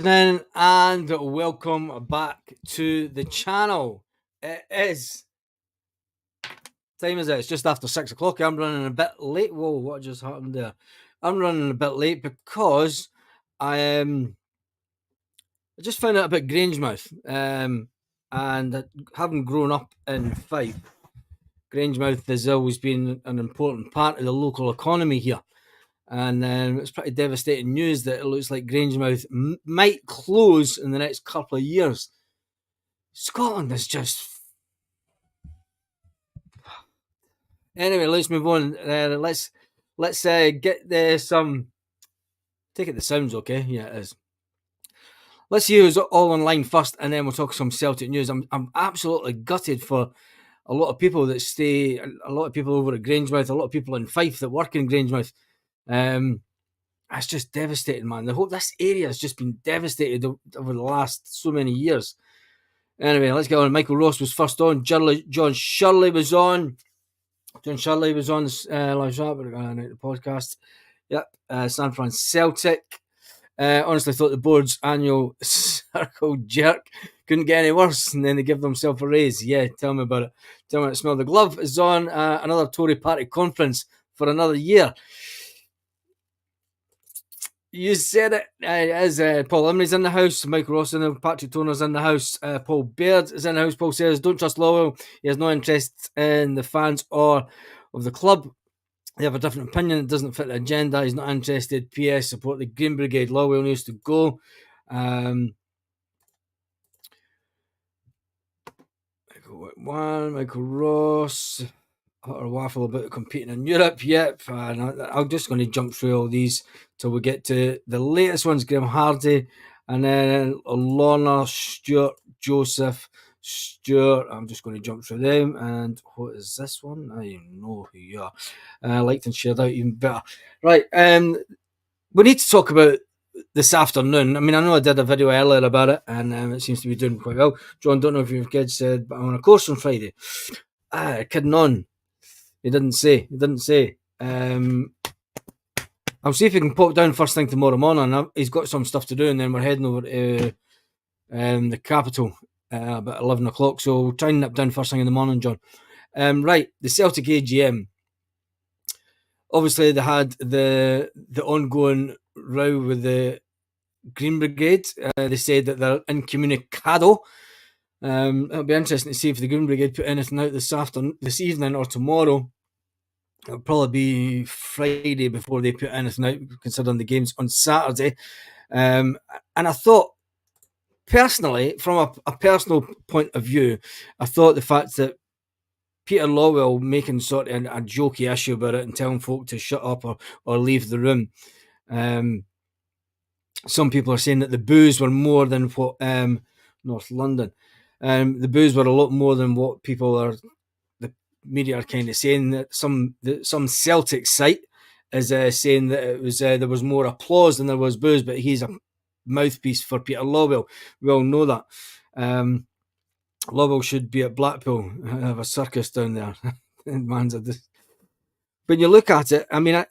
evening and welcome back to the channel. It is time is it? It's just after 6 o'clock. I'm running a bit late. Whoa, what just happened there? I'm running a bit late because I just found out about Grangemouth. And having grown up in Fife, Grangemouth has always been an important part of the local economy here. And it's pretty devastating news that it looks like Grangemouth might close in the next couple of years. Scotland is just... Anyway, let's move on. Let's get some... Take it the sounds okay? Yeah, it is. Let's see who's all online first, and then we'll talk some Celtic news. I'm absolutely gutted for a lot of people that stay, a lot of people over at Grangemouth, a lot of people in Fife that work in Grangemouth. It's just devastating, man. This area has just been devastated over the last so many years. Anyway, let's get on. Michael Ross was first on. John Shirley was on. John Shirley was on this live chat, the podcast. Yep, San Fran Celtic. Honestly thought the board's annual circle jerk couldn't get any worse, and then they give themselves a raise. Yeah, tell me about it. Tell me it smell. The glove is on. Another Tory party conference for another year. You said it. As Paul Limney's in the house, Michael Ross in the Patrick Toner's in the house, Paul Baird is in the house. Paul says, don't trust Lowell. He has no interest in the fans or of the club. They have a different opinion. It doesn't fit the agenda. He's not interested. PS, support the Green Brigade. Lowell needs to go. Michael Ross. Or waffle about competing in Europe. Yep. I'm just going to jump through all these till we get to the latest ones. Graham Hardy, and then Lorna, Stuart, Joseph, Stuart. I'm just going to jump through them. And what is this one? I don't know who you are. Liked and shared out even better. Right. We need to talk about this afternoon. I mean, I know I did a video earlier about it, and it seems to be doing quite well. John, don't know if your kids said, but I'm on a course on Friday. Kidding on. He didn't say. I'll see if he can pop down first thing tomorrow morning. He's got some stuff to do, and then we're heading over to the capital about 11 o'clock. So we'll try and nip down first thing in the morning, John. Right, the Celtic AGM. Obviously, they had the ongoing row with the Green Brigade. They said that they're incommunicado. It'll be interesting to see if the Green Brigade put anything out this evening or tomorrow. It'll probably be Friday before they put anything out, considering the game's on Saturday. And I thought, personally, from a personal point of view, I thought the fact that Peter Lawwell making sort of a jokey issue about it and telling folk to shut up or leave the room. Some people are saying that the boos were more than what North London. The boos were a lot more than what the media are kind of saying. That some Celtic site is saying that it was there was more applause than there was boos, but he's a mouthpiece for Peter Lawwell. We all know that. Lawwell should be at Blackpool, have a circus down there. When you look at it, I mean,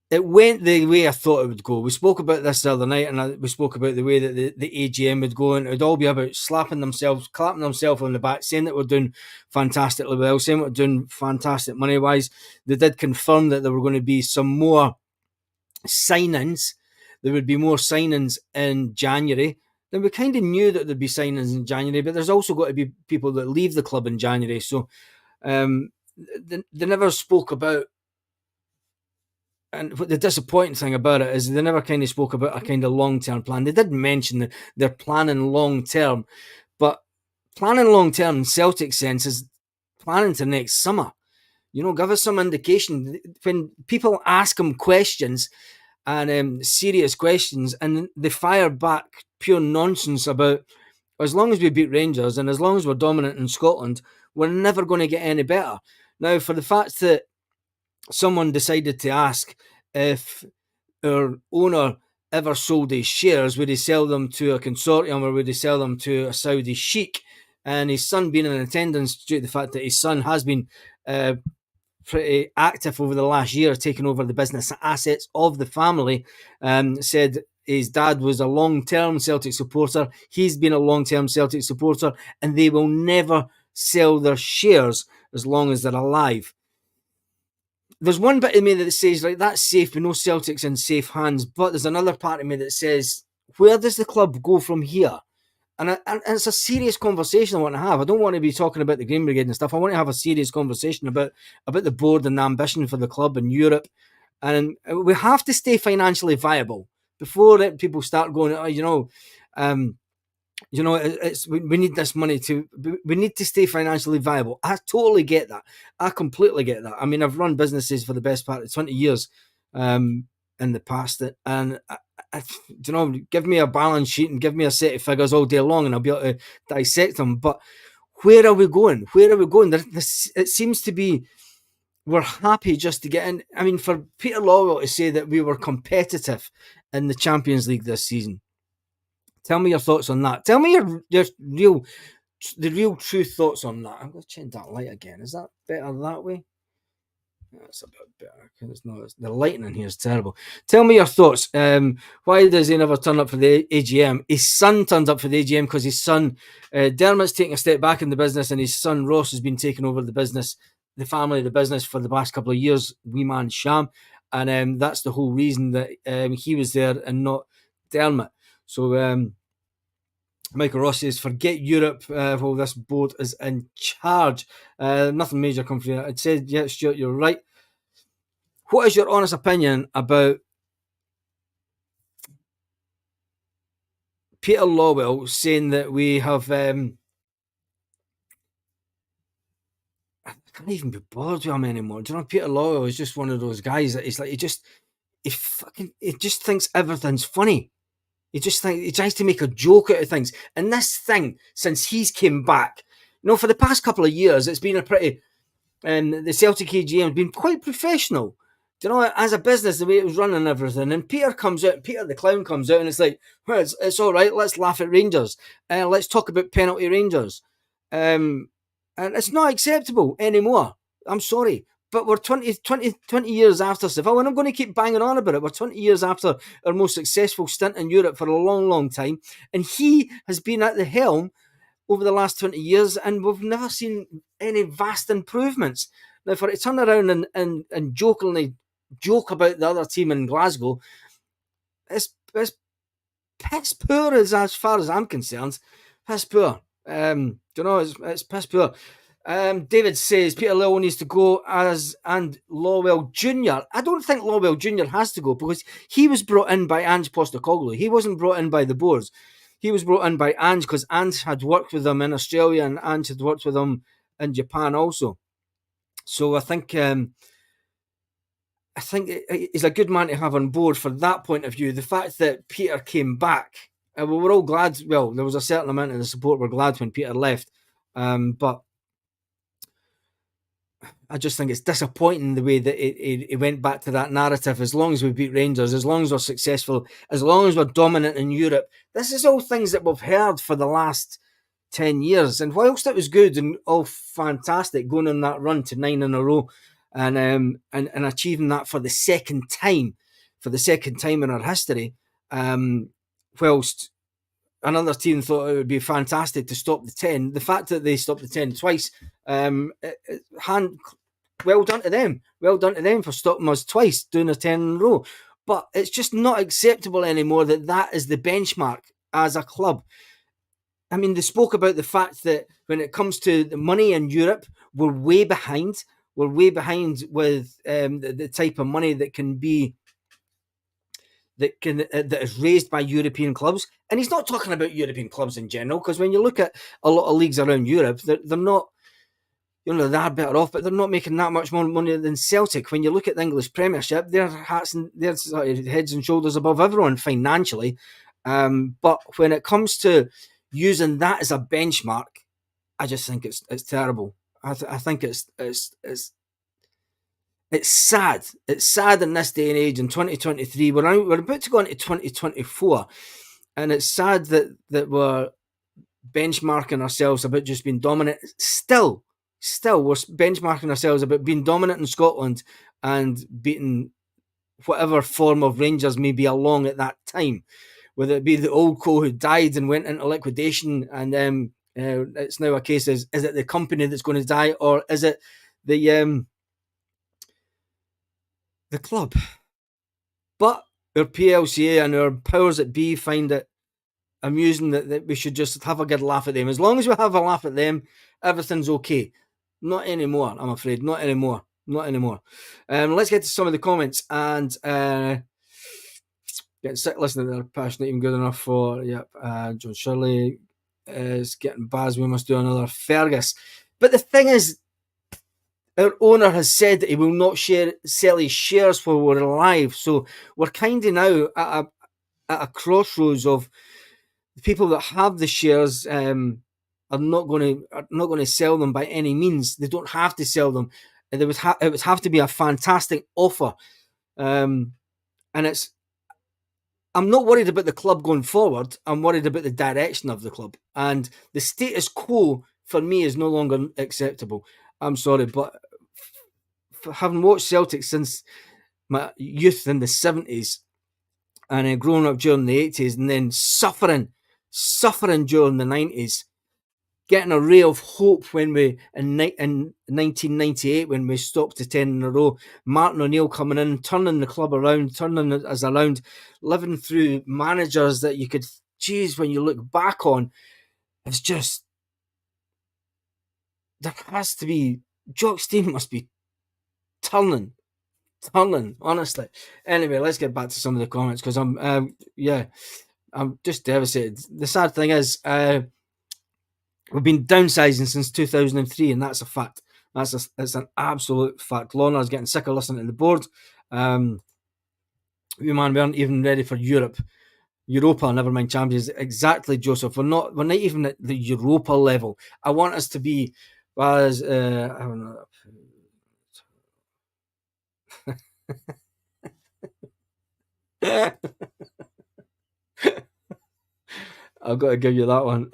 it went the way I thought it would go. We spoke about this the other night, and we spoke about the way that the AGM would go, and it would all be about clapping themselves on the back, saying that we're doing fantastically well, saying we're doing fantastic money-wise. They did confirm that there were going to be some more signings. There would be more signings in January. Then we kind of knew that there'd be signings in January, but there's also got to be people that leave the club in January. So they never spoke about. And the disappointing thing about it is they never kind of spoke about a kind of long-term plan. They did mention that they're planning long-term, but planning long-term in Celtic sense is planning to next summer. You know, give us some indication. When people ask them questions and serious questions, and they fire back pure nonsense about, as long as we beat Rangers and as long as we're dominant in Scotland, we're never going to get any better. Now, for the fact that someone decided to ask if our owner ever sold his shares, would he sell them to a consortium or would he sell them to a Saudi sheikh? And his son being in attendance, due to the fact that his son has been pretty active over the last year, taking over the business assets of the family, said his dad was a long-term Celtic supporter. He's been a long-term Celtic supporter, and they will never sell their shares as long as they're alive. There's one bit of me that says, like, that's safe, we know Celtic's in safe hands, but there's another part of me that says, where does the club go from here? And it's a serious conversation I want to have. I don't want to be talking about the Green Brigade and stuff. I want to have a serious conversation about the board and the ambition for the club in Europe. And we have to stay financially viable before people start going, we need this money we need to stay financially viable. I totally get that. I completely get that. I mean, I've run businesses for the best part of 20 years in the past, and give me a balance sheet and give me a set of figures all day long and I'll be able to dissect them. But where are we going? It seems to be we're happy just to get in. I mean, for Peter Lawwell to say that we were competitive in the Champions League this season, tell me your thoughts on that. Tell me your real true thoughts on that. I'm going to change that light again. Is that better that way? That's a bit better because the lighting in here is terrible. Tell me your thoughts. Why does he never turn up for the AGM? His son turns up for the AGM because his son Dermot's taking a step back in the business, and his son Ross has been taking over the business, the family, the business for the past couple of years. Wee man Sham, and that's the whole reason that he was there and not Dermot. So Michael Ross says, forget Europe while this board is in charge. Nothing major come from it. It said, yeah, Stuart, you're right. What is your honest opinion about Peter Lawwell saying that we have... I can't even be bothered with him anymore. Do you know, Peter Lawwell is just one of those guys that he's like, he just thinks everything's funny. He tries to make a joke out of things. And this thing, since he's came back, for the past couple of years, it's been a pretty... the Celtic AGM has been quite professional. Do you know, as a business, the way it was running and everything. And Peter the clown comes out and it's like, well, it's all right, let's laugh at Rangers. Let's talk about penalty Rangers. And it's not acceptable anymore. I'm sorry. But we're 20 years after Seville, and I'm going to keep banging on about it. We're 20 years after our most successful stint in Europe for a long, long time. And he has been at the helm over the last 20 years, and we've never seen any vast improvements. Now, for it to turn around and jokingly joke about the other team in Glasgow, it's piss poor as far as I'm concerned. Piss poor. It's piss poor. David says Peter Lawwell needs to go and Lawwell Jr. I don't think Lawwell Jr. has to go because he was brought in by Ange Postecoglou. He wasn't brought in by the boards. He was brought in by Ange because Ange had worked with him in Australia and Ange had worked with him in Japan also. So I think he's a good man to have on board for that point of view. The fact that Peter came back, we're all glad. Well, there was a certain amount of the support were glad when Peter left, but I just think it's disappointing the way that it went back to that narrative. As long as we beat Rangers, as long as we're successful, as long as we're dominant in Europe, this is all things that we've heard for the last 10 years. And whilst it was good and all fantastic going on that run to 9 in a row and achieving that for the second time in our history, whilst another team thought it would be fantastic to stop the 10. The fact that they stopped the 10 twice, well done to them. Well done to them for stopping us twice, doing a 10 in a row. But it's just not acceptable anymore that is the benchmark as a club. I mean, they spoke about the fact that when it comes to the money in Europe, we're way behind. We're way behind with the type of money that can be that is raised by European clubs. And he's not talking about European clubs in general, because when you look at a lot of leagues around Europe, they're not, they're better off, but they're not making that much more money than Celtic. When you look at the English Premiership, they're heads and shoulders above everyone financially. But when it comes to using that as a benchmark, I just think it's terrible. I think it's sad. It's sad in this day and age in 2023. We're about to go into 2024, and it's sad that we're benchmarking ourselves about just being dominant. Still, we're benchmarking ourselves about being dominant in Scotland and beating whatever form of Rangers may be along at that time, whether it be the old co who died and went into liquidation, and it's now a case is it the company that's going to die, or is it the club? But our PLCA and our powers that be find it amusing that we should just have a good laugh at them. As long as we have a laugh at them, everything's okay. Not anymore, I'm afraid. Not anymore. Let's get to some of the comments, and getting sick listening to their passionate even good enough for John Shirley is getting Baz. We must do another Fergus. But the thing is, our owner has said that he will not sell his shares while we're alive. So we're kind of now at a crossroads of the people that have the shares are not going to sell them by any means. They don't have to sell them. It would have to be a fantastic offer. And I'm not worried about the club going forward. I'm worried about the direction of the club. And the status quo for me is no longer acceptable. I'm sorry, but having watched Celtic since my youth in the 70s and growing up during the 80s and then suffering during the 90s, getting a ray of hope when we, in 1998, when we stopped to 10 in a row, Martin O'Neill coming in, turning the club around, turning us around, living through managers that you could, when you look back on, it's just, there has to be, Jock Stein must be turning, honestly. Anyway, let's get back to some of the comments, because I'm just devastated. The sad thing is, we've been downsizing since 2003, and that's a fact. It's an absolute fact. Lorna's getting sick of listening to the board. We weren't even ready for Europa, never mind Champions. Exactly, Joseph. We're not even at the Europa level. I want us to be as I don't know. I've got to give you that one.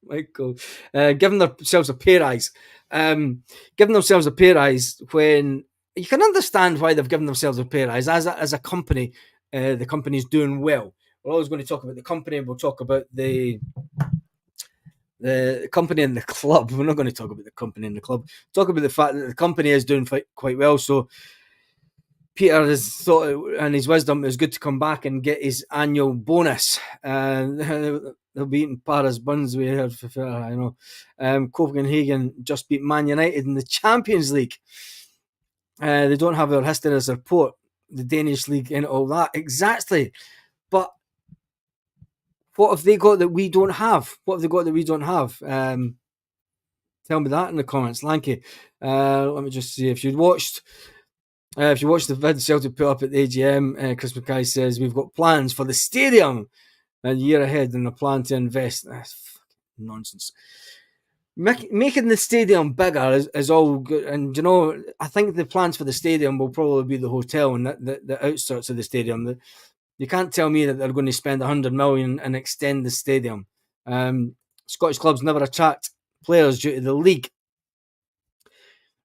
Michael. Giving themselves a pay rise. Giving themselves a pay rise when you can understand why they've given themselves a pay rise. As a company, the company's doing well. We're always going to talk about the company. We'll talk about the company and the club. We're not going to talk about the company and the club. Talk about the fact that the company is doing quite well. So Peter has thought, and his wisdom, it was good to come back and get his annual bonus. They'll be eating Paris buns. We heard, I know. Copenhagen just beat Man United in the Champions League. They don't have our history as a report, the Danish league and all that. Exactly. But what have they got that we don't have? Tell me that in the comments, Lanky. Let me just see if you watched the vid Celtic put up at the AGM. Chris Mackay says we've got plans for the stadium a year ahead and a plan to invest. That's nonsense. Making the stadium bigger is all good, and I think the plans for the stadium will probably be the hotel and the outskirts of the stadium. You can't tell me that they're going to spend 100 million and extend the stadium. Scottish clubs never attract players due to the league.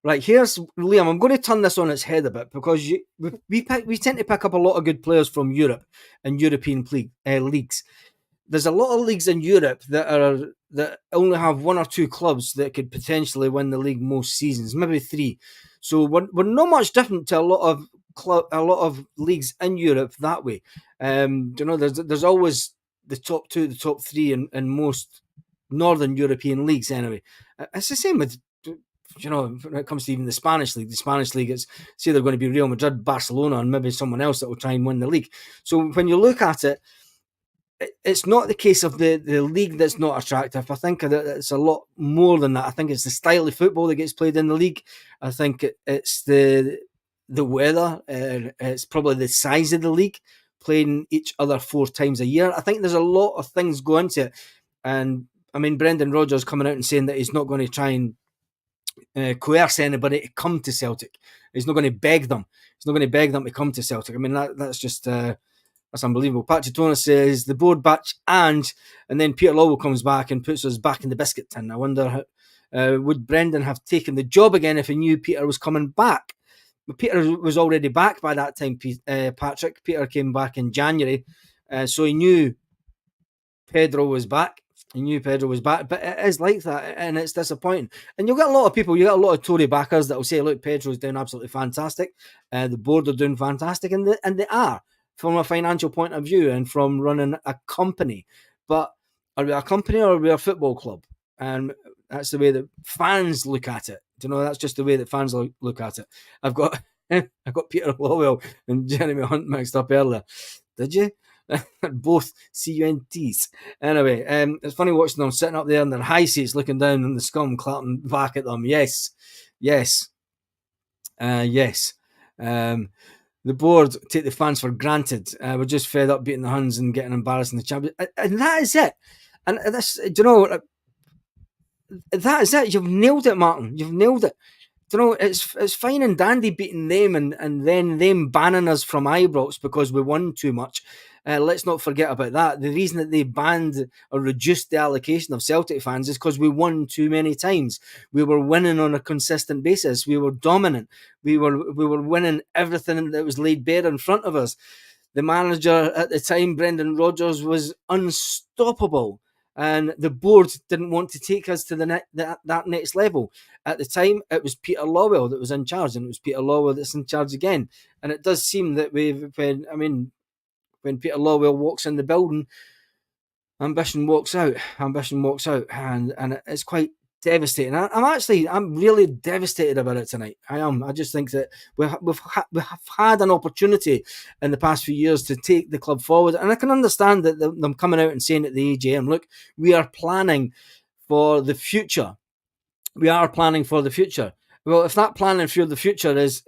Right, here's Liam. I'm going to turn this on its head a bit, because we tend to pick up a lot of good players from Europe and European leagues. There's a lot of leagues in Europe that only have one or two clubs that could potentially win the league most seasons, maybe three. So we're not much different to a lot of leagues in Europe that way. There's always the top two, the top three in most Northern European leagues. Anyway, it's the same with, when it comes to even the Spanish league. The Spanish league, it's either going to be Real Madrid, Barcelona, and maybe someone else that will try and win the league. So when you look at it, it's not the case of the league that's not attractive. I think that it's a lot more than that. I think it's the style of football that gets played in the league. I think it's the weather. It's probably the size of the league, playing each other 4 times a year. I think there's a lot of things go into it. And I mean, Brendan Rodgers coming out and saying that he's not going to try and coerce anybody to come to Celtic. He's not going to beg them. He's not going to beg them to come to Celtic. I mean, that's just that's unbelievable. Pachitona says the board batch and then Peter Lowell comes back and puts us back in the biscuit tin. I wonder would Brendan have taken the job again if he knew Peter was coming back? Peter was already back by that time, Patrick. Peter came back in January, so he knew Pedro was back. He knew Pedro was back, but it is like that, and it's disappointing. And you'll get a lot of people, you get a lot of Tory backers that will say, look, Pedro's doing absolutely fantastic. The board are doing fantastic, and they are from a financial point of view and from running a company. But are we a company or are we a football club? And that's the way that fans look at it. Do you know, that's just the way that fans look at it. I've got Peter Lowell and Jeremy Hunt mixed up earlier. Did you? Both CUNTs. Anyway, it's funny watching them sitting up there in their high seats looking down on the scum clapping back at them. Yes. The board take the fans for granted. We're just fed up beating the Huns and getting embarrassed in the Champions. And that is it. And this, do you know, that is it. You've nailed it, Martin. You've nailed it. You know, it's fine and dandy beating them and then them banning us from Ibrox because we won too much. Let's not forget about that. The reason that they banned or reduced the allocation of Celtic fans is because we won too many times. We were winning on a consistent basis. We were dominant. We were winning everything that was laid bare in front of us. The manager at the time, Brendan Rodgers, was unstoppable. And the board didn't want to take us to that next level. At the time, it was Peter Lawwell that was in charge, and it was Peter Lawwell that's in charge again. And it does seem that when Peter Lawwell walks in the building, ambition walks out, and it's quite devastating. I'm really devastated about it tonight. I am. I just think that we have had an opportunity in the past few years to take the club forward, and I can understand that them coming out and saying at the AGM, look, we are planning for the future. Well, if that planning for the future is,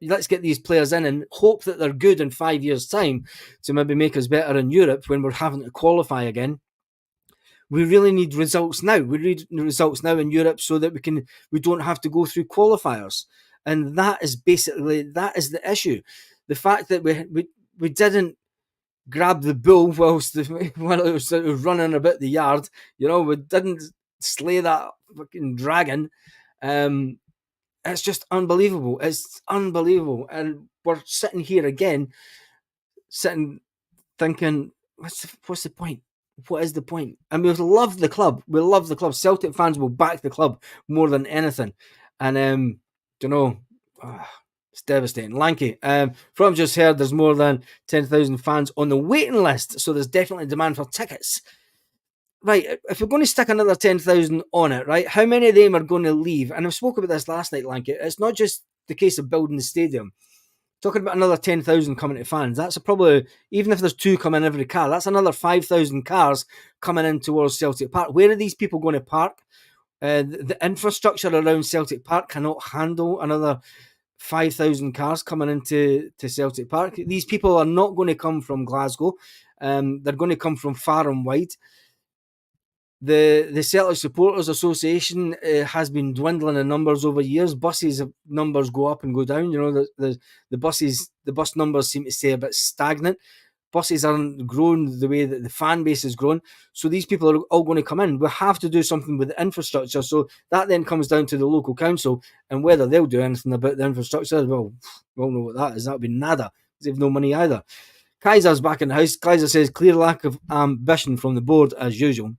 let's get these players in and hope that they're good in 5 years' time to maybe make us better in Europe when we're having to qualify again, we really need results now. We need results now in Europe so that we don't have to go through qualifiers. And that is the issue. The fact that we didn't grab the bull whilst it was running about the yard, we didn't slay that fucking dragon. It's just unbelievable. It's unbelievable. And we're sitting here again, thinking, what's the point? What is the point? And we love the club. We love the club. Celtic fans will back the club more than anything. And, it's devastating. Lanky, from just heard, there's more than 10,000 fans on the waiting list. So there's definitely demand for tickets. Right, if we're going to stick another 10,000 on it, right, how many of them are going to leave? And I spoke about this last night, Lanky. It's not just the case of building the stadium. Talking about another 10,000 coming to fans, that's probably, even if there's 2 coming in every car, that's another 5,000 cars coming in towards Celtic Park. Where are these people going to park? The infrastructure around Celtic Park cannot handle another 5,000 cars coming into Celtic Park. These people are not going to come from Glasgow. They're going to come from far and wide. The Celtic Supporters Association has been dwindling in numbers over years. Buses numbers go up and go down. The bus numbers seem to stay a bit stagnant. Buses aren't growing the way that the fan base is growing. So these people are all going to come in. We have to do something with the infrastructure. So that then comes down to the local council and whether they'll do anything about the infrastructure. Well, we all know what that is. That'll be nada. They have no money either. Kaiser's back in the house. Kaiser says clear lack of ambition from the board as usual.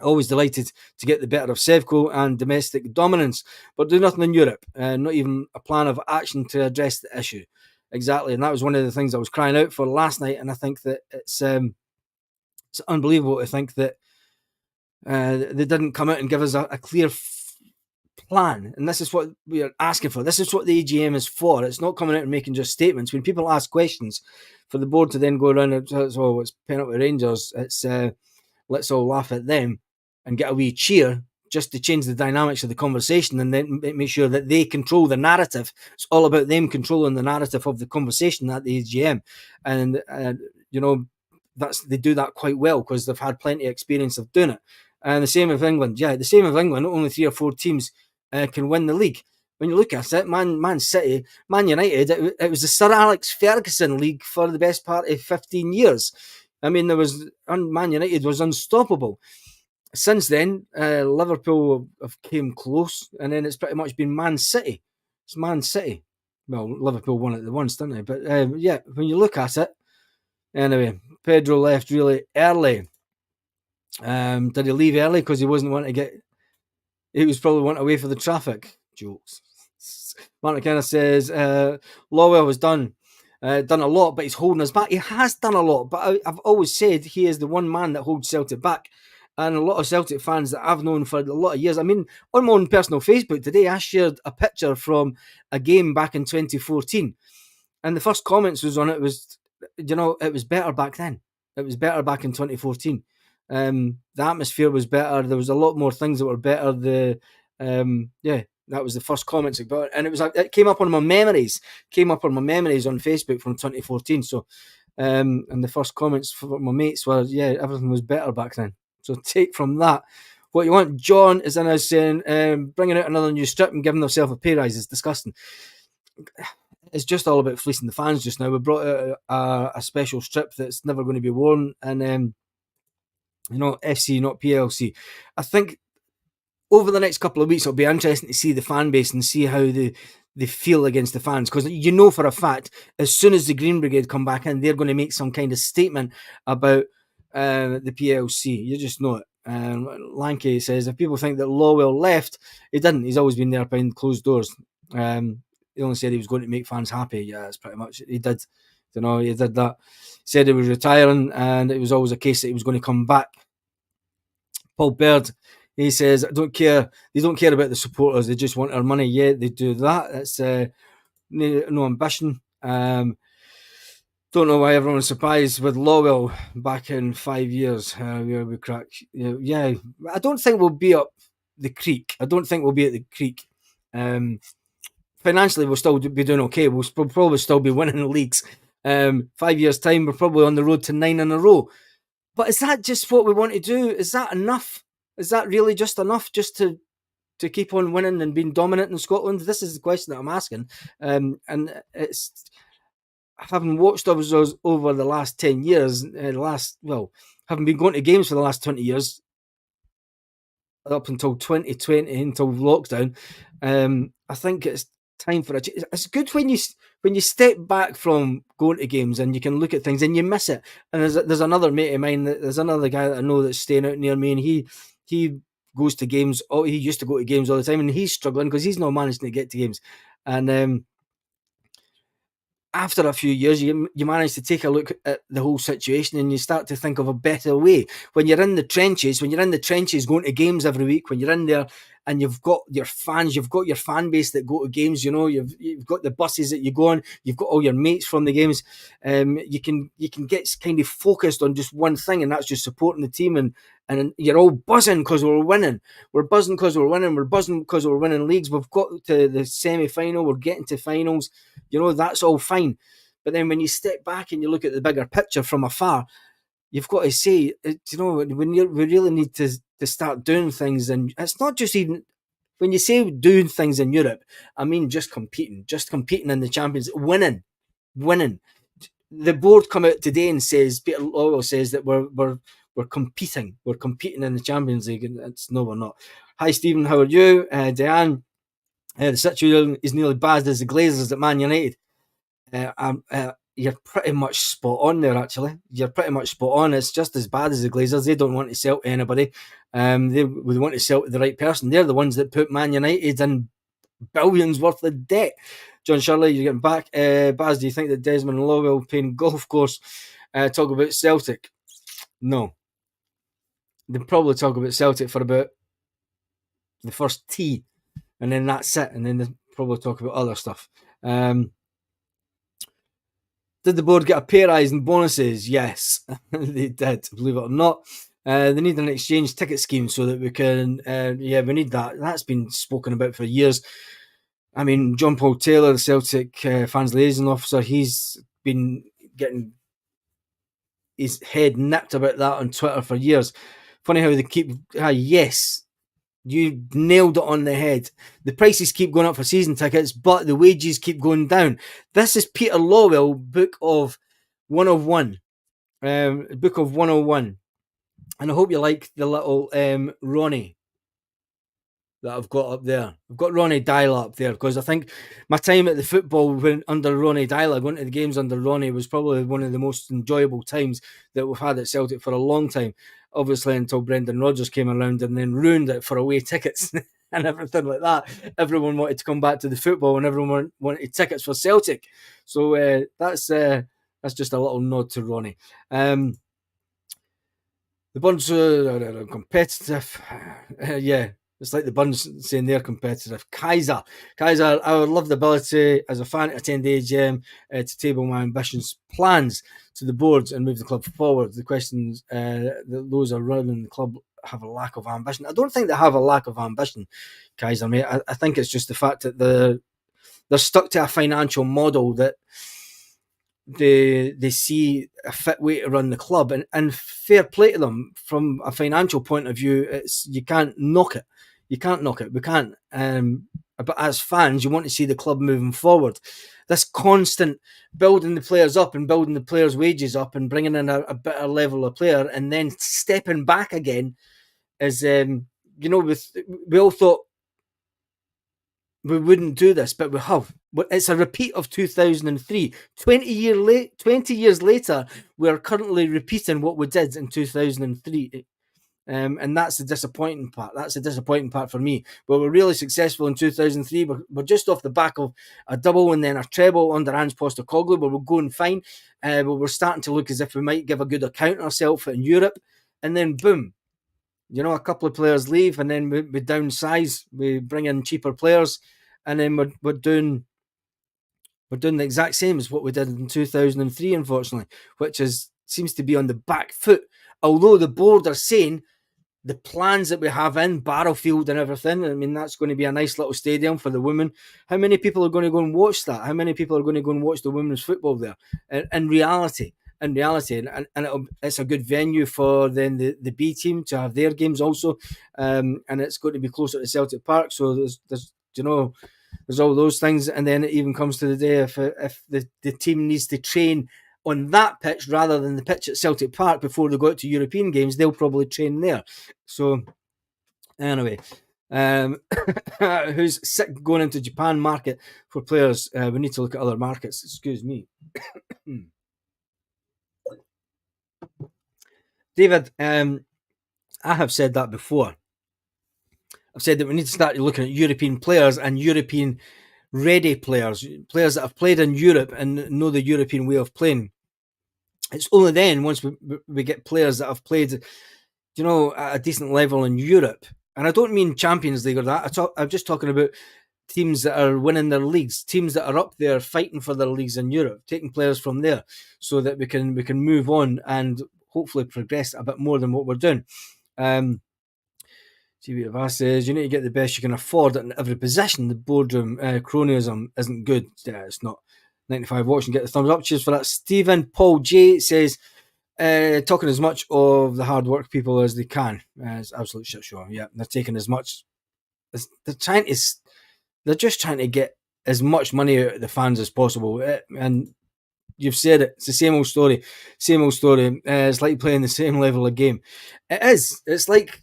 Always delighted to get the better of Sevco and domestic dominance, but do nothing in Europe, not even a plan of action to address the issue. Exactly, and that was one of the things I was crying out for last night, and I think that it's unbelievable to think that they didn't come out and give us a clear plan, and this is what we are asking for. This is what the AGM is for. It's not coming out and making just statements. When people ask questions, for the board to then go around and say, oh, it's penalty Rangers, it's let's all laugh at them and get a wee cheer just to change the dynamics of the conversation and then make sure that they control the narrative. It's all about them controlling the narrative of the conversation at the AGM. And, they do that quite well because they've had plenty of experience of doing it. And the same with England. Yeah, the same with England. Only 3 or 4 teams can win the league. When you look at it, Man City, Man United, it was the Sir Alex Ferguson league for the best part of 15 years. I mean, Man United was unstoppable. Since then, Liverpool have came close, and then it's pretty much been Man City. It's Man City. Well, Liverpool won it the once, didn't they? But yeah, when you look at it, anyway, Pedro left really early. Did he leave early because he wasn't wanting to get? He was probably wanting away for the traffic. Jokes. Martin kind of says Lawwell was done a lot, but he's holding us back. He has done a lot, but I've always said he is the one man that holds Celtic back. And a lot of Celtic fans that I've known for a lot of years. I mean, on my own personal Facebook today, I shared a picture from a game back in 2014. And the first comments was on it was, it was better back then. It was better back in 2014. The atmosphere was better. There was a lot more things that were better. That was the first comments about it. And it came up on my memories. On Facebook from 2014. So, and the first comments from my mates were, everything was better back then. So take from that what you want. John is in us saying, bringing out another new strip and giving themselves a pay rise is disgusting. It's just all about fleecing the fans just now. We brought out a special strip that's never going to be worn, and FC, not PLC. I think over the next couple of weeks, it'll be interesting to see the fan base and see how they feel against the fans, because for a fact, as soon as the Green Brigade come back in, they're going to make some kind of statement about the PLC. You just know it. Lanky says, if people think that Lawwell left, he didn't. He's always been there behind closed doors. He only said he was going to make fans happy. Yeah, that's pretty much it. He did. He did that. He said he was retiring, and it was always a case that he was going to come back. Paul Baird, he says, I don't care. They don't care about the supporters. They just want our money. Yeah, they do that. That's no ambition. Don't know why everyone's surprised with Lawwell back in 5 years. Where we crack. Yeah, I don't think we'll be up the creek. I don't think we'll be at the creek. Financially, we'll still be doing okay. We'll probably still be winning the leagues. 5 years' time, we're probably on the road to 9 in a row. But is that just what we want to do? Is that enough? Is that really just enough just to keep on winning and being dominant in Scotland? This is the question that I'm asking. And it's, having watched us over the last 10 years, having been going to games for the last 20 years, up until 2020, until lockdown, I think it's time for a change. It's good when you step back from going to games and you can look at things and you miss it. And there's another mate of mine, there's another guy that I know that's staying out near me, and he goes to games. Oh, he used to go to games all the time, and he's struggling because he's not managing to get to games. And after a few years, you manage to take a look at the whole situation and you start to think of a better way. When you're in the trenches, going to games every week, when you're in there and you've got your fans, you've got your fan base that go to games, you've got the buses that you go on, you've got all your mates from the games, you can get kind of focused on just one thing, and that's just supporting the team, and you're all buzzing because we're winning. We're buzzing because we're winning. We're buzzing because we're winning leagues. We've got to the semi-final. We're getting to finals. That's all fine. But then when you step back and you look at the bigger picture from afar, you've got to say, we really need to start doing things. And it's not just even, when you say doing things in Europe, I mean just competing in the Champions, winning. The board come out today and says, Peter Lawwell says that we're competing. We're competing in the Champions League, and no, we're not. Hi, Stephen. How are you? Diane. The situation is nearly bad as the Glazers at Man United. You're pretty much spot on there, actually. You're pretty much spot on. It's just as bad as the Glazers. They don't want to sell to anybody. They would want to sell to the right person. They're the ones that put Man United in billions worth of debt. John Shirley, you're getting back. Baz, do you think that Desmond and Lawwell playing golf course talk about Celtic? No. They'll probably talk about Celtic for about the first tee, and then that's it. And then they'll probably talk about other stuff. Did the board get a pay rise and bonuses? Yes, they did, believe it or not. They need an exchange ticket scheme so that we can, we need that. That's been spoken about for years. I mean, John Paul Taylor, the Celtic fans liaison officer, he's been getting his head nipped about that on Twitter for years. Funny how they keep, yes, you nailed it on the head. The prices keep going up for season tickets, but the wages keep going down. This is Peter Lawwell, Book of 101. Book of 101. And I hope you like the little Ronnie that I've got up there. I've got Ronnie Dyla up there because I think my time at the football when under Ronnie Dyla, going to the games under Ronnie, was probably one of the most enjoyable times that we've had at Celtic for a long time. Obviously, until Brendan Rodgers came around and then ruined it for away tickets and everything like that. Everyone wanted to come back to the football and everyone wanted tickets for Celtic. So that's just a little nod to Ronnie. The Burns are competitive. Yeah, it's like the Burns saying they're competitive. Kaiser, I would love the ability as a fan to attend the AGM to table my ambitions, plans to the boards and move the club forward. The questions that those are running the club have a lack of ambition. I don't think they have a lack of ambition, Kaiser, mate. I think it's just the fact that they're stuck to a financial model that they see a fit way to run the club, and fair play to them from a financial point of view. It's you can't knock it. We can't. But as fans, you want to see the club moving forward. This constant building the players up and building the players' wages up and bringing in a better level of player and then stepping back again is, we all thought we wouldn't do this, but we have. It's a repeat of 2003. 20 years later, we're currently repeating what we did in 2003. And that's the disappointing part. That's the disappointing part for me. But we're really successful in 2003. We're just off the back of a double and then a treble under Ange Postecoglou, but we're going fine. But we're starting to look as if we might give a good account of ourselves in Europe. And then boom, a couple of players leave, and then we downsize. We bring in cheaper players, and then we're doing the exact same as what we did in 2003, unfortunately, which seems to be on the back foot. Although the board are saying the plans that we have in Barrowfield and everything, I mean, that's going to be a nice little stadium for the women. How many people are going to go and watch that? How many people are going to go and watch the women's football there? In reality, and it's a good venue for then the B team to have their games also, and it's going to be closer to Celtic Park. So there's all those things, and then it even comes to the day if the team needs to train on that pitch rather than the pitch at Celtic Park before they go out to European games, they'll probably train there. So anyway, who's sick going into Japan market for players? We need to look at other markets. Excuse me. David, I have said that before. I've said that we need to start looking at European players and European ready players that have played in Europe and know the European way of playing. It's only then, once we get players that have played, at a decent level in Europe. And I don't mean Champions League or that. I'm just talking about teams that are winning their leagues, teams that are up there fighting for their leagues in Europe, taking players from there so that we can move on and hopefully progress a bit more than what we're doing. TV says you need to get the best you can afford in every position. The boardroom cronyism isn't good. Yeah, it's not. 95 watching, get the thumbs up. Cheers for that. Stephen Paul J says talking as much of the hard work people as they can. It's absolute shit show. Yeah, they're taking as much. They're just trying to get as much money out of the fans as possible. And you've said it. It's the same old story. It's like playing the same level of game. It is. It's like.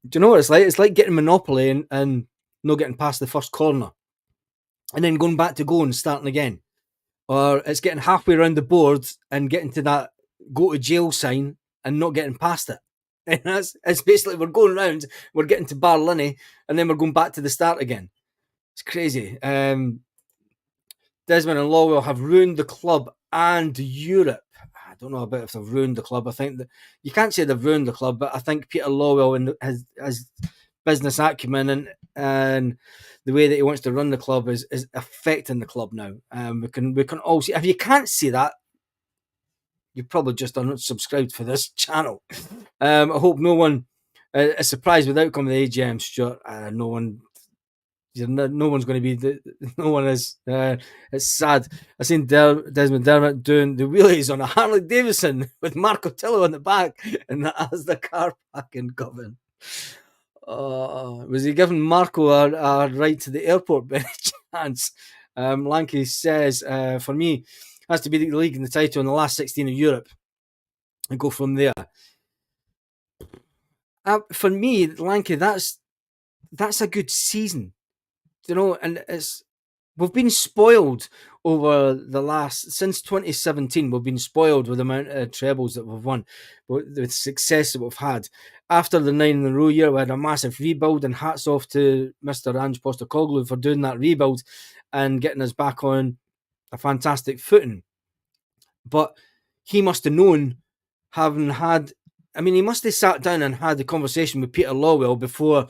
Do you know what it's like? It's like getting Monopoly and not getting past the first corner. And then going back to go and starting again. Or it's getting halfway around the board and getting to that go to jail sign and not getting past it. And it's basically we're going around, we're getting to Barlinnie, and then we're going back to the start again. It's crazy. Desmond and Lowell have ruined the club and Europe. I don't know about if they've ruined the club. I think that you can't say they've ruined the club, but I think Peter Lowell and his business acumen and the way that he wants to run the club is affecting the club now. We can all see. If you can't see that, you're probably just unsubscribed for this channel. I hope no one is surprised with the outcome of the AGM, Stuart. No one's going to be. No one is. It's sad. I seen Desmond Dermott doing the wheelies on a Harley Davidson with Marco Tillo on the back, and that as the car parking govern. Was he giving Marco a ride to the airport by any chance? Lanky says, for me, has to be the league and the title in the last 16 of Europe and go from there. For me, Lanky, that's that's a good season, and we've been spoiled over the since 2017. We've been spoiled with the amount of trebles that we've won, with the success that we've had. After the 9 in a row year, we had a massive rebuild, and hats off to Mr. Ange Postecoglou for doing that rebuild and getting us back on a fantastic footing. But he must have known, he must have sat down and had the conversation with Peter Lawwell before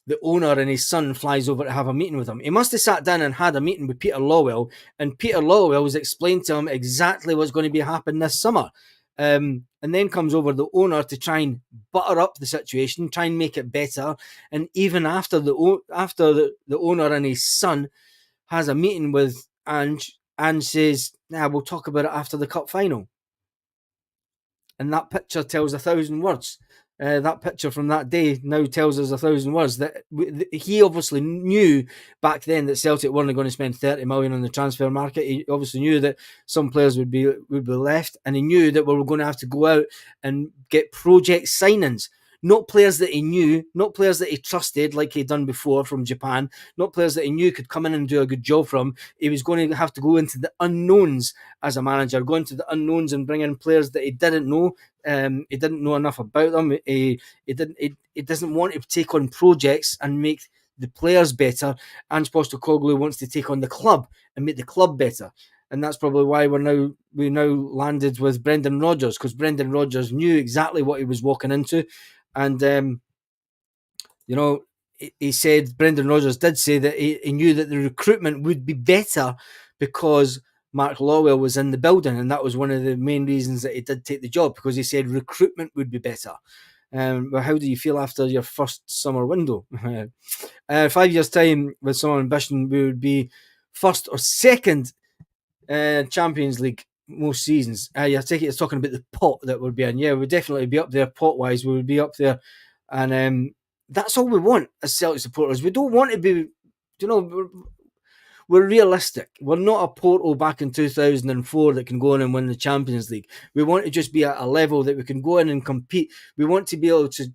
the owner and his son flies over to have a meeting with him. He must have sat down and had a meeting with Peter Lawwell, and Peter Lawwell has explained to him exactly what's going to be happening this summer. And then comes over the owner to try and butter up the situation, try and make it better. And even after the owner and his son has a meeting with Ange says, we'll talk about it after the cup final. And that picture tells 1,000 words. That picture from that day now tells us 1,000 words. That he obviously knew back then that Celtic weren't going to spend 30 million on the transfer market. He obviously knew that some players would be left, and he knew that we were going to have to go out and get project signings. Not players that he knew, not players that he trusted like he'd done before from Japan, not players that he knew could come in and do a good job for him. He was going to have to go into the unknowns as a manager, go into the unknowns and bring in players that he didn't know. He didn't know enough about them. He doesn't want to take on projects and make the players better. Ange Postecoglou wants to take on the club and make the club better. And that's probably why we now landed with Brendan Rodgers, because Brendan Rodgers knew exactly what he was walking into. And, he said, Brendan Rodgers did say that he knew that the recruitment would be better because Mark Lawwell was in the building. And that was one of the main reasons that he did take the job, because he said recruitment would be better. But how do you feel after your first summer window? 5 years' time, with some ambition, we would be first or second Champions League most seasons. I take it it's talking about the pot that we'd be in. Yeah, we'd definitely be up there pot-wise. We would be up there. And that's all we want as Celtic supporters. We don't want to be, we're realistic. We're not a Porto back in 2004 that can go in and win the Champions League. We want to just be at a level that we can go in and compete. We want to be able to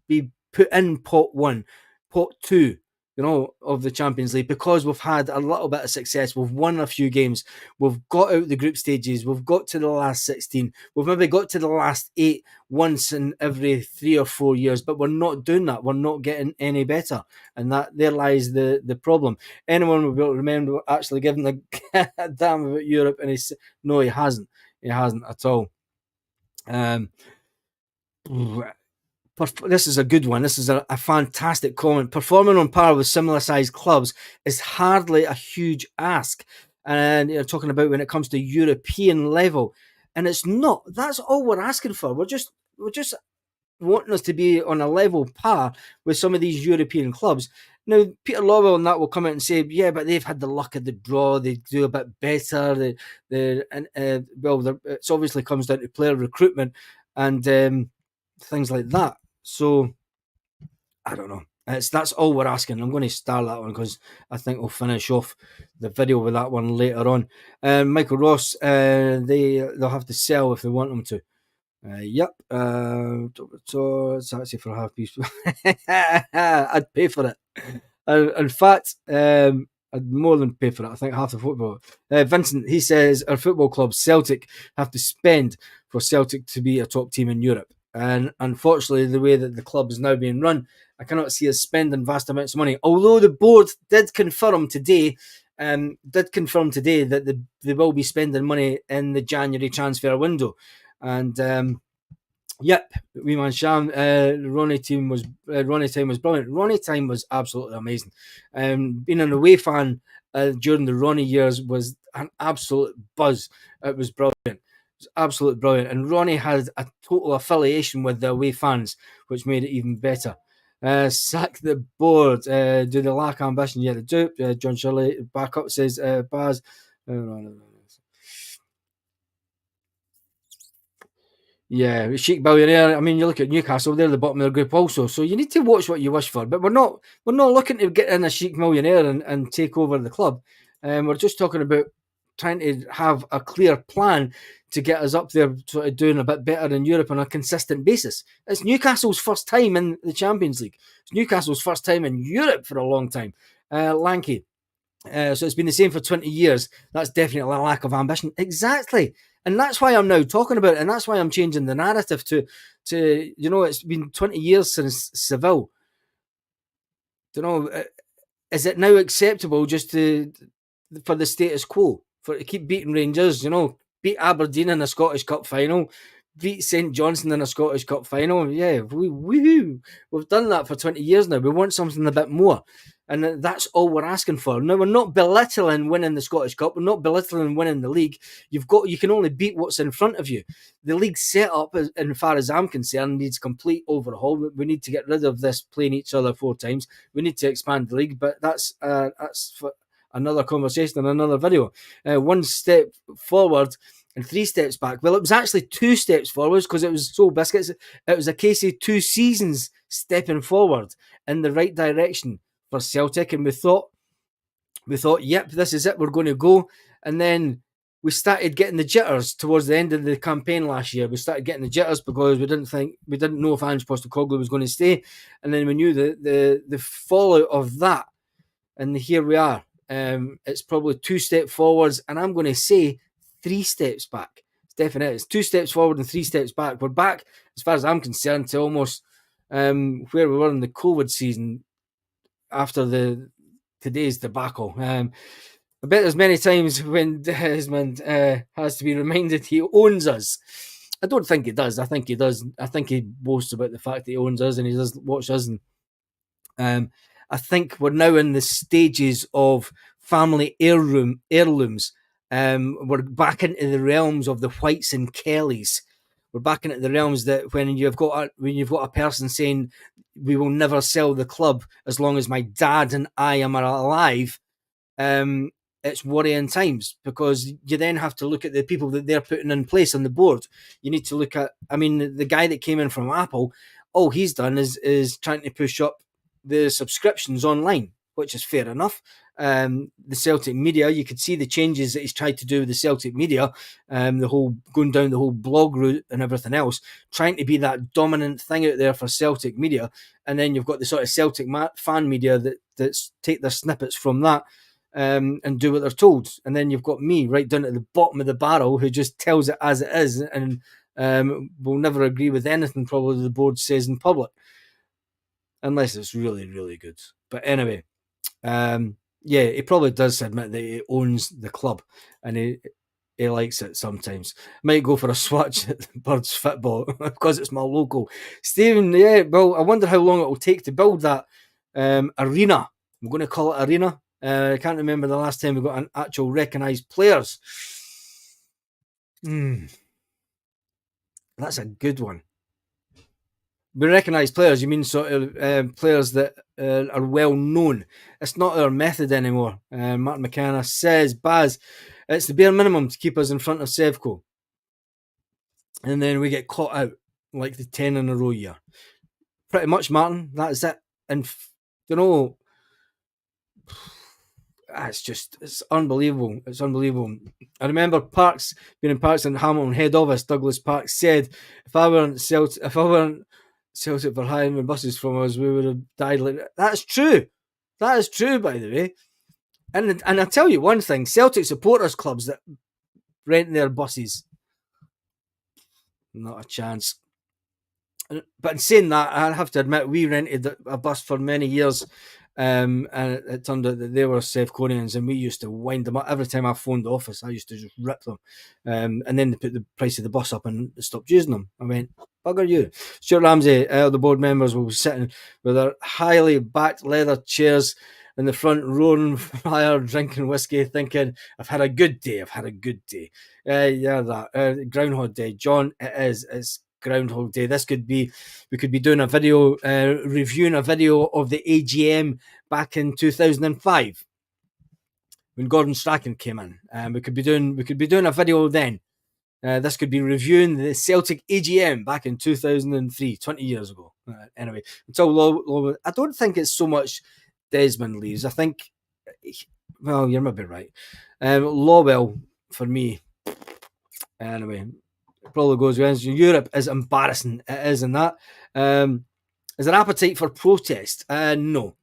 be put in pot 1, pot 2, of the Champions League, because we've had a little bit of success. We've won a few games. We've got out the group stages. We've got to the last 16. We've maybe got to the last 8 once in every 3 or 4 years, but we're not doing that. We're not getting any better. And there lies the problem. Anyone will be able to remember actually giving a damn about Europe, and no, he hasn't. He hasn't at all. This is a good one. This is a fantastic comment. Performing on par with similar sized clubs is hardly a huge ask. And you're talking about when it comes to European level. And it's not. That's all we're asking for. We're just wanting us to be on a level par with some of these European clubs. Now, Peter Lawwell and that will come out and say, yeah, but they've had the luck of the draw. They do a bit better. It obviously comes down to player recruitment and things like that. So, I don't know. That's all we're asking. I'm going to start that one because I think we'll finish off the video with that one later on. Michael Ross, they'll have to sell if they want them to. Yep. So it's actually for half piece. I'd pay for it. In fact, I'd more than pay for it. I think half the football. Vincent, he says our football club Celtic have to spend for Celtic to be a top team in Europe. And unfortunately, the way that the club is now being run, I cannot see us spending vast amounts of money. Although the board did confirm today that they will be spending money in the January transfer window. And yep, we man Sham, Ronnie time was brilliant. Ronnie time was absolutely amazing. Being an away fan during the Ronnie years was an absolute buzz. It was brilliant. It was absolutely brilliant. And Ronnie had a total affiliation with the away fans, which made it even better. Sack the board. Do they lack ambition? Yeah, they do. John Shirley back up says, Baz. Yeah, Sheik Billionaire. I mean, you look at Newcastle; they're the bottom of their group also. So you need to watch what you wish for. But we're not looking to get in a Sheik Millionaire and take over the club. We're just talking about trying to have a clear plan to get us up there, sort of doing a bit better in Europe on a consistent basis. It's Newcastle's first time in the Champions League. It's Newcastle's first time in Europe for a long time. Lanky. So it's been the same for 20 years. That's definitely a lack of ambition. Exactly. And that's why I'm now talking about it. And that's why I'm changing the narrative to it's been 20 years since Seville. Is it now acceptable just for the status quo, to keep beating Rangers, beat Aberdeen in a Scottish Cup final, beat St Johnstone in a Scottish Cup final? Yeah, we've done that for 20 years now. We want something a bit more. And that's all we're asking for. Now, we're not belittling winning the Scottish Cup. We're not belittling winning the league. You can only beat what's in front of you. The league setup, as far as I'm concerned, needs complete overhaul. We need to get rid of this playing each other 4 times. We need to expand the league, but that's for another conversation and another video. 1 step forward and 3 steps back. Well, it was actually 2 steps forwards because it was so biscuits. It was a case of 2 seasons stepping forward in the right direction for Celtic, and we thought, yep, this is it, we're going to go. And then we started getting the jitters towards the end of the campaign last year. We started getting the jitters because we didn't know if Ange Postecoglou was going to stay, and then we knew the fallout of that, and here we are. It's probably 2 steps forwards, and I'm going to say 3 steps back. It's definitely it's 2 steps forward and 3 steps back. We're back, as far as I'm concerned, to almost where we were in the COVID season after today's debacle. I bet there's many times when Desmond has to be reminded he owns us. I don't think he does. I think he does. I think he boasts about the fact that he owns us and he does watch us. And I think we're now in the stages of family heirlooms. We're back into the realms of the Whites and Kellys. We're back into the realms that when you've got a person saying, we will never sell the club as long as my dad and I am alive, it's worrying times, because you then have to look at the people that they're putting in place on the board. You need to look at, the guy that came in from Apple, all he's done is trying to push up the subscriptions online, which is fair enough. The Celtic media, you could see the changes that he's tried to do with the Celtic media, going down the whole blog route and everything else, trying to be that dominant thing out there for Celtic media. And then you've got the sort of Celtic fan media that take their snippets from that and do what they're told. And then you've got me right down at the bottom of the barrel who just tells it as it is and will never agree with anything probably the board says in public, unless it's really, really good. But anyway, he probably does admit that he owns the club and he likes it sometimes. Might go for a swatch at Birds Football because it's my local. Stephen, well, I wonder how long it will take to build that arena. I'm going to call it arena. I can't remember the last time we got an actual recognised players. That's a good one. We recognise players, you mean sort of players that are well known. It's not our method anymore. Martin McKenna says, Baz, it's the bare minimum to keep us in front of Sevco. And then we get caught out like the 10 in a row year. Pretty much, Martin, that is it. And, it's unbelievable. It's unbelievable. I remember being in Parks and Hamilton head office, Douglas Parks said, if I weren't Celtic for hiring buses from us, we would have died like that. That's true. That is true, by the way. And I'll tell you one thing, Celtic supporters clubs that rent their buses, not a chance. But in saying that, I have to admit, we rented a bus for many years, and it turned out that they were Sevconians, and we used to wind them up. Every time I phoned the office, I used to just rip them. And then they put the price of the bus up and stopped using them. I went, bugger you. Stuart Ramsey, the board members will be sitting with their highly backed leather chairs in the front, roaring fire, drinking whiskey, thinking, I've had a good day. That. Groundhog Day. John, it's Groundhog Day. We could be doing a video, reviewing a video of the AGM back in 2005 when Gordon Strachan came in. We could be doing a video then. This could be reviewing the Celtic AGM back in 2003, 20 years ago. Anyway, until I don't think it's so much Desmond leaves. I think, well, you're maybe right. Lawwell for me. Anyway, it probably goes with Europe is embarrassing. It is, and that. Is there appetite for protest? No.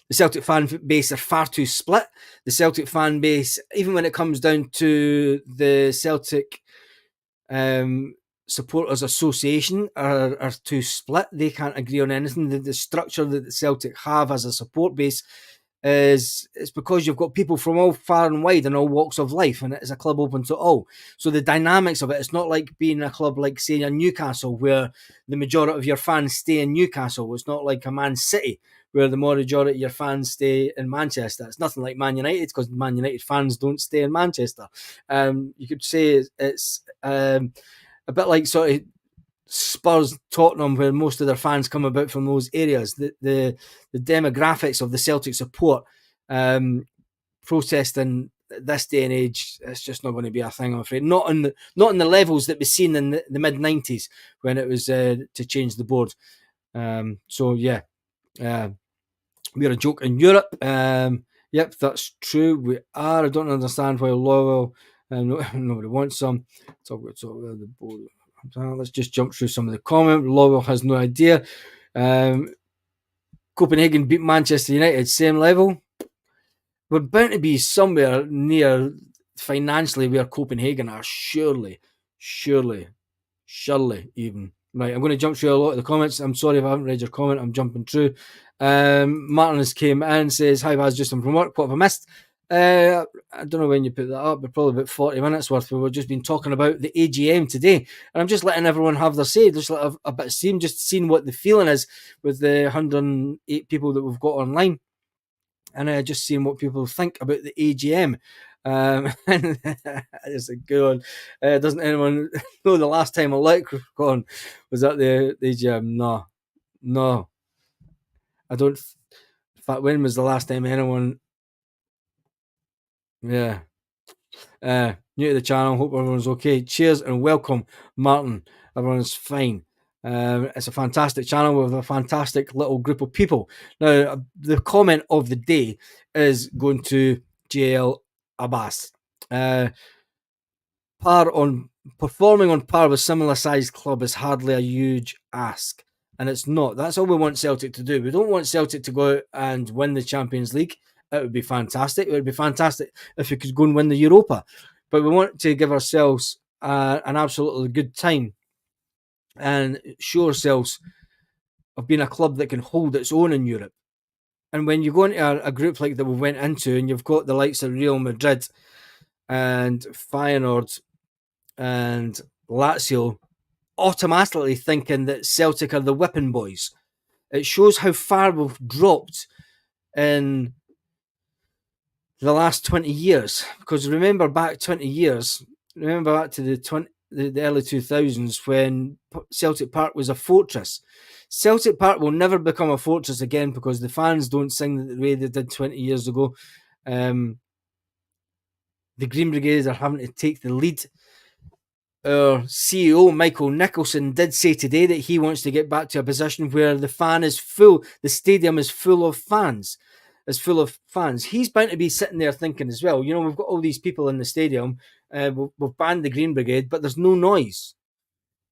The Celtic fan base are far too split. The Celtic fan base, even when it comes down to the Celtic Supporters Association, are too split. They can't agree on anything. The structure that the Celtic have as a support base is because you've got people from all far and wide and all walks of life, and it is a club open to all. So the dynamics of it's not like being a club like, say, a Newcastle, where the majority of your fans stay in Newcastle. It's not like a Man City, where the majority of your fans stay in Manchester. It's nothing like Man United, because Man United fans don't stay in Manchester. You could say it's a bit like sort of Spurs, Tottenham, where most of their fans come about from those areas. The demographics of the Celtic support protesting this day and age, it's just not going to be a thing, I'm afraid. Not in the levels that we've seen in the mid-90s when it was to change the board. So yeah, we're a joke in Europe. Yep, that's true. We are. I don't understand why Lowell nobody wants some. Talk about the board. Let's just jump through some of the comments. Lowell has no idea. Copenhagen beat Manchester United, same level. We're bound to be somewhere near financially where Copenhagen are, surely even. Right, I'm going to jump through a lot of the comments. I'm sorry if I haven't read your comment. I'm jumping through. Martin has came in, says, hi, Baz, just from work. What have I missed? I don't know when you put that up, but probably about 40 minutes worth. We've just been talking about the AGM today, and I'm just letting everyone have their say, just let a bit of steam, just seeing what the feeling is with the 108 people that we've got online, and just seeing what people think about the AGM. It's a good one. Doesn't anyone know the last time a leprechaun was at the AGM? No. I don't. In fact, when was the last time anyone? Yeah. New to the channel. Hope everyone's okay. Cheers and welcome, Martin. Everyone's fine. It's a fantastic channel with a fantastic little group of people. Now, the comment of the day is going to JL Abbas. Performing on par with similar sized club is hardly a huge ask. And it's not. That's all we want Celtic to do. We don't want Celtic to go out and win the Champions League. It would be fantastic. It would be fantastic if we could go and win the Europa. But we want to give ourselves an absolutely good time and show ourselves of being a club that can hold its own in Europe. And when you go into a group like that we went into, and you've got the likes of Real Madrid and Feyenoord and Lazio automatically thinking that Celtic are the whipping boys, it shows how far we've dropped in the last 20 years. Because remember back 20 years, remember back to the early 2000s when Celtic Park was a fortress. Celtic Park will never become a fortress again because the fans don't sing the way they did 20 years ago. The Green Brigade are having to take the lead. Our CEO, Michael Nicholson, did say today that he wants to get back to a position where the fan is full, the stadium is full of fans. He's bound to be sitting there thinking as well, we've got all these people in the stadium, we've banned the Green Brigade, but there's no noise.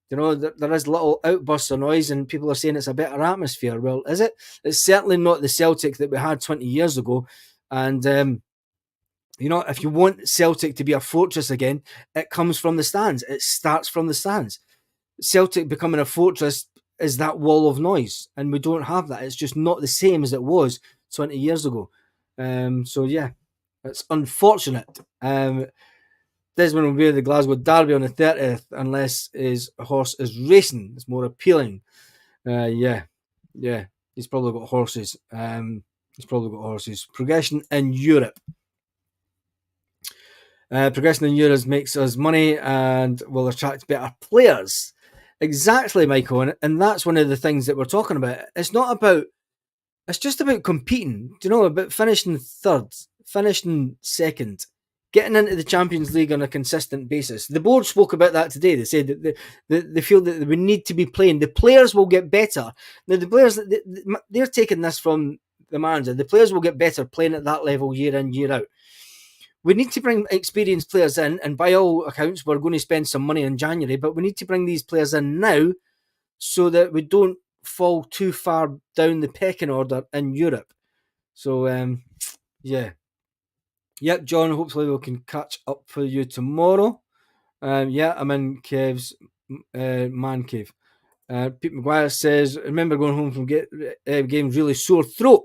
There is little outbursts of noise, and people are saying it's a better atmosphere. Well, is it? It's certainly not the Celtic that we had 20 years ago. And, if you want Celtic to be a fortress again, it comes from the stands. It starts from the stands. Celtic becoming a fortress is that wall of noise, and we don't have that. It's just not the same as it was 20 years ago. So, yeah, it's unfortunate. Desmond will be at the Glasgow Derby on the 30th unless his horse is racing. It's more appealing. Yeah. He's probably got horses. Progression in Europe. Progression in Europe makes us money and will attract better players. Exactly, Michael. And that's one of the things that we're talking about. It's just about competing. About finishing third, finishing second, getting into the Champions League on a consistent basis. The board spoke about that today. They said that they feel that we need to be playing. The players will get better. Now, the players, they're taking this from the manager. The players will get better playing at that level year in, year out. we need to bring experienced players in, and by all accounts, we're going to spend some money in January, but we need to bring these players in now so that we don't fall too far down the pecking order in Europe. So, yeah. Yep, John, hopefully we can catch up for you tomorrow. Yeah, I'm in Kev's man cave. Pete McGuire says, remember going home from games really sore throat.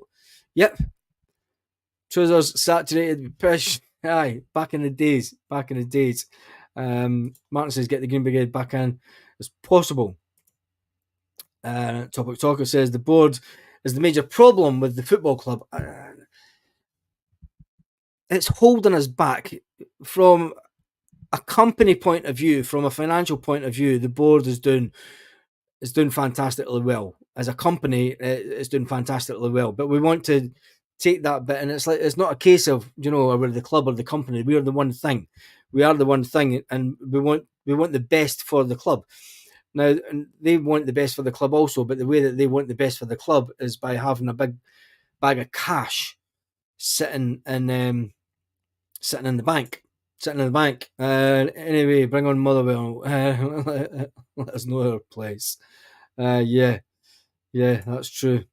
Yep. Trousers saturated with pish. Aye, back in the days. Martin says, get the Green Brigade back in as possible. Topic Talker says, the board is the major problem with the football club. It's holding us back from a company point of view, from a financial point of view. The board is doing fantastically well. As a company, it's doing fantastically well. But we want to take that bit, and it's not a case of, we're the club or the company. We are the one thing. We are the one thing, and we want the best for the club. Now, they want the best for the club also, but the way that they want the best for the club is by having a big bag of cash sitting in the bank. Anyway, bring on Motherwell. Let us know our place. Yeah, that's true.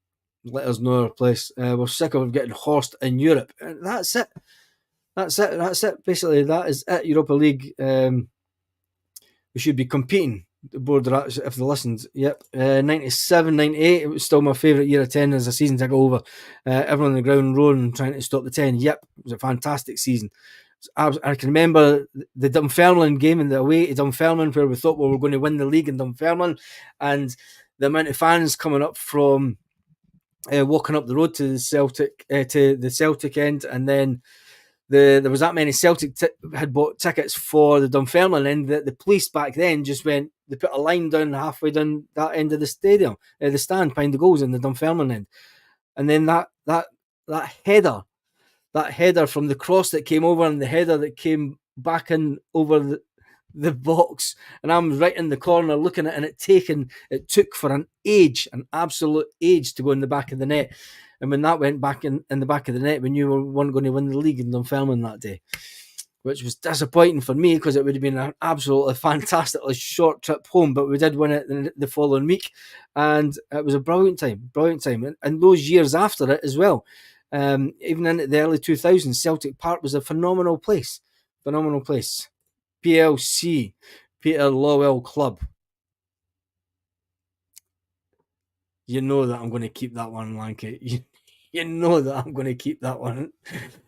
Let us know our place. We're sick of getting horsed in Europe. That's it. Basically, that is it. Europa League. We should be competing. The board, if they listened. Yep. 97, 98. It was still my favourite year of 10 as a season ticket over. Everyone on the ground roaring, trying to stop the 10. Yep. It was a fantastic season. I can remember the Dunfermline game in the away to Dunfermline, where we thought we were going to win the league in Dunfermline, and the amount of fans coming up from walking up the road to the Celtic end, and then there was that many Celtic had bought tickets for the Dunfermline end that the police back then just went. They put a line down halfway down that end of the stadium, the stand behind the goals in the Dunfermline end, and then that header. That header from the cross that came over and the header that came back in over the box, and I'm right in the corner looking at it, and it took for an absolute age to go in the back of the net. And when that went back in the back of the net, we knew we weren't going to win the league in Dunfermline that day, which was disappointing for me because it would have been an absolutely fantastically short trip home, but we did win it the following week, and it was a brilliant time. And those years after it as well. Even in the early 2000s, Celtic Park was a phenomenal place. PLC, Peter Lowell Club. You know that I'm going to keep that one, Lanky. You know that I'm going to keep that one.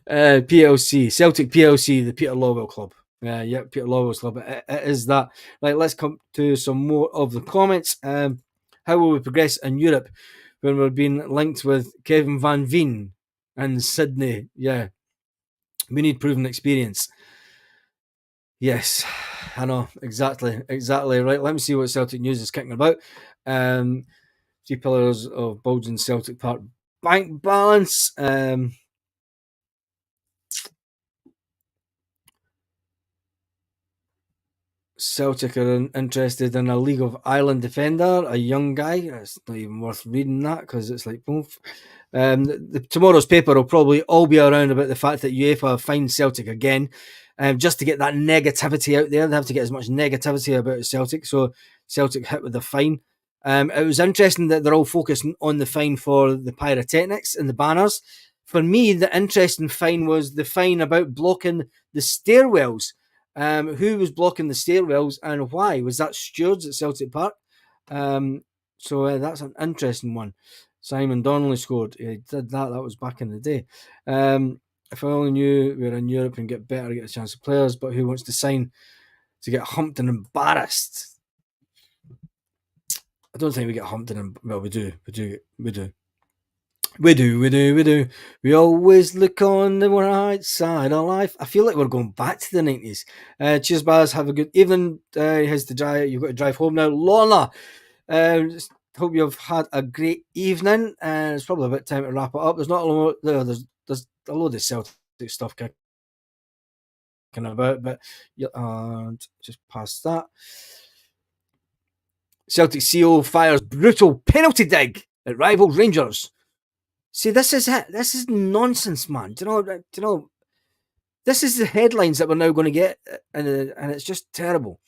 PLC, Celtic PLC, the Peter Lowell Club. Yeah, Peter Lowell's Club. It is that. Right, let's come to some more of the comments. How will we progress in Europe when we're being linked with Kevin Van Veen and Sydney? Yeah, we need proven experience. Yes, I know, exactly. Right, let me see what Celtic News is kicking about. 3 pillars of bulging Celtic Park bank balance. Celtic are interested in a League of Ireland defender, a young guy. It's not even worth reading that because it's like both. Tomorrow's paper will probably all be around about the fact that UEFA have fined Celtic again, just to get that negativity out there. They have to get as much negativity about Celtic, so Celtic hit with the fine. It was interesting that they're all focusing on the fine for the pyrotechnics and the banners. For me, the interesting fine was the fine about blocking the stairwells. Who was blocking the stairwells and why? Was that stewards at Celtic Park? So that's an interesting one. Simon Donnelly scored. He did that. That was back in the day. If I only knew we were in Europe and get better, get a chance of players, but who wants to sign to get humped and embarrassed? I don't think we get humped and well, we do. We always look on the right side of life. I feel like we're going back to the 90s. Cheers, Baz. Have a good evening. You've got to drive home now. Lorna, hope you've had a great evening. It's probably about time to wrap it up. There's not a lot. There's a load of Celtic stuff kicking about, but just past that. Celtic CO fires brutal penalty dig at rival Rangers. See, this is it. This is nonsense, man. Do you know? This is the headlines that we're now going to get, and it's just terrible.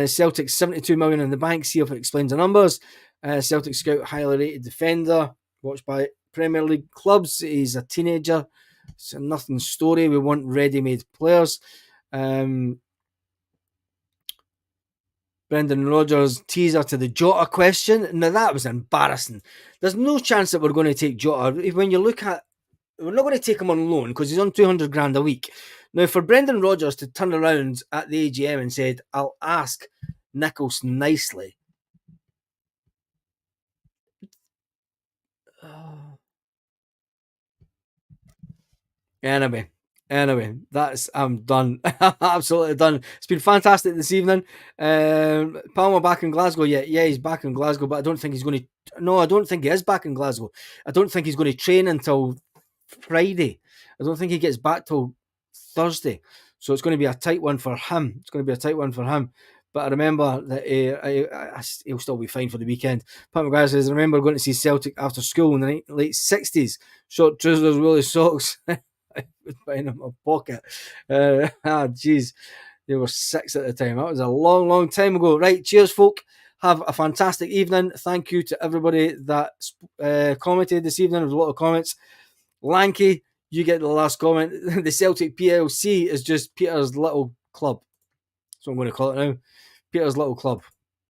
Celtic 72 million in the bank. See if it explains the numbers. Celtic scout highly rated defender, watched by Premier League clubs. He's a teenager. It's a nothing story. We want ready-made players. Brendan Rodgers teaser to the Jota question. Now that was embarrassing. There's no chance that we're going to take Jota. When you look at, we're not going to take him on loan because he's on 200 grand a week. Now, for Brendan Rodgers to turn around at the AGM and said, "I'll ask Nichols nicely." Anyway, I'm done. Absolutely done. It's been fantastic this evening. Palmer back in Glasgow. Yeah, he's back in Glasgow, but I don't think he's going to. No, I don't think he is back in Glasgow. I don't think he's going to train until Friday. I don't think he gets back till Thursday. So it's going to be a tight one for him. But I remember that he'll still be fine for the weekend. Pat McGuire says, I remember going to see Celtic after school in the late 60s. Short trousers, woolly socks. In my pocket. Jeez. They were 6 at the time. That was a long, long time ago. Right, cheers, folk. Have a fantastic evening. Thank you to everybody that commented this evening. There was a lot of comments. Lanky, you get the last comment. The Celtic PLC is just Peter's little club. That's what I'm going to call it now. Peter's little club.